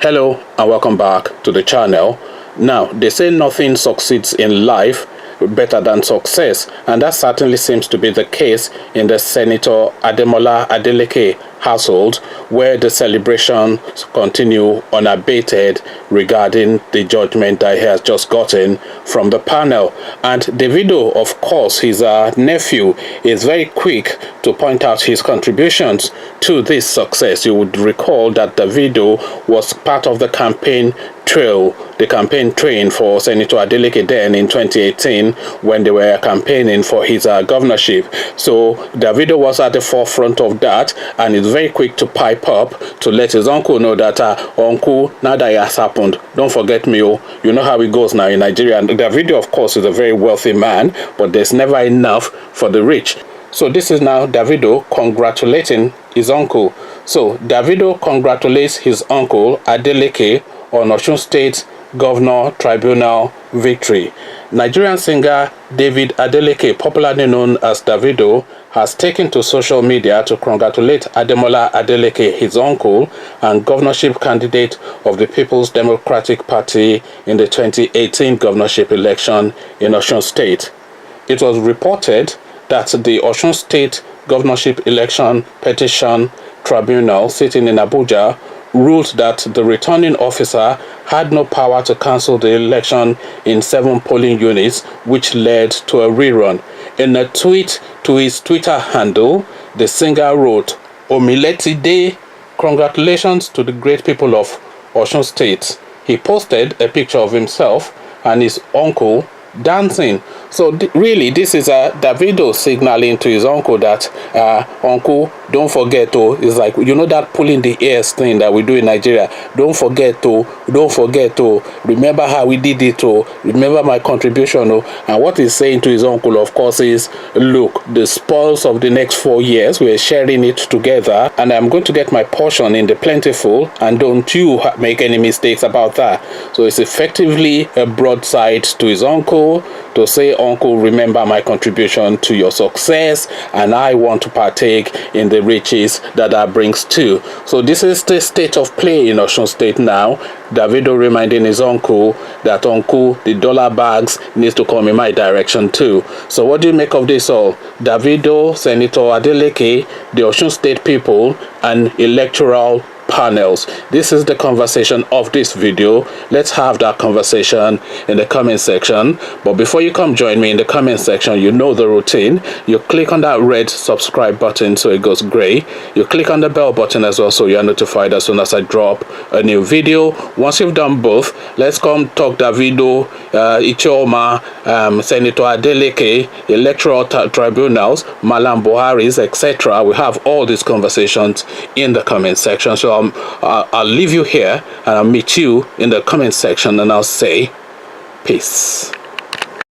Hello and welcome back to the channel. Now, they say nothing succeeds in life better than success, and that certainly seems to be the case in the Senator Adeleke household, where the celebrations continue unabated regarding the judgment that he has just gotten from the panel. And Davido, of course, his nephew, is very quick to point out his contributions to this success. You would recall that Davido was part of the campaign train for Senator Adeleke then in 2018 when they were campaigning for his governorship. So Davido was at the forefront of that, and is very quick to pipe up to let his uncle know that uncle, now that it has happened, don't forget me. Oh, you know how it goes now in Nigeria. And Davido, of course, is a very wealthy man, but there's never enough for the rich. So this is now Davido congratulating his uncle. So Davido congratulates his uncle Adeleke on Osun State Governor Tribunal victory. Nigerian singer David Adeleke, popularly known as Davido, has taken to social media to congratulate Ademola Adeleke, his uncle and governorship candidate of the People's Democratic Party in the 2018 governorship election in Osun State. It was reported that the Osun State Governorship Election Petition Tribunal sitting in Abuja ruled that the returning officer had no power to cancel the election in 7 polling units, which led to a rerun. In a tweet to his Twitter handle, the singer wrote, "Omileti Day, congratulations to the great people of Osun State." He posted a picture of himself and his uncle dancing. So really, this is Davido signaling to his uncle that uncle, don't forget to, it's like, you know, that pulling the ears thing that we do in Nigeria. Don't forget to remember how we did it, to remember my contribution. And what he's saying to his uncle, of course, is, look, the spoils of the next 4 years, we're sharing it together, and I'm going to get my portion in the plentiful, and don't you make any mistakes about that. So it's effectively a broadside to his uncle to say, uncle, remember my contribution to your success, and I want to partake in the riches that brings too. So this is the state of play in Osun State now. Davido reminding his uncle that, uncle, the dollar bags needs to come in my direction too. So what do you make of this all? Davido, Senator Adeleke, the Osun State people, and electoral panels. This is the conversation of this video. Let's have that conversation in the comment section. But before you come join me in the comment section, you know the routine. You click on that red subscribe button so it goes gray. You click on the bell button as well so you're notified as soon as I drop a new video. Once you've done both, let's come talk Davido, Ichoma, Senator Adeleke, electoral tribunals, Malam Buhari's, etc. We have all these conversations in the comment section. So I'll leave you here and I'll meet you in the comment section, and I'll say peace.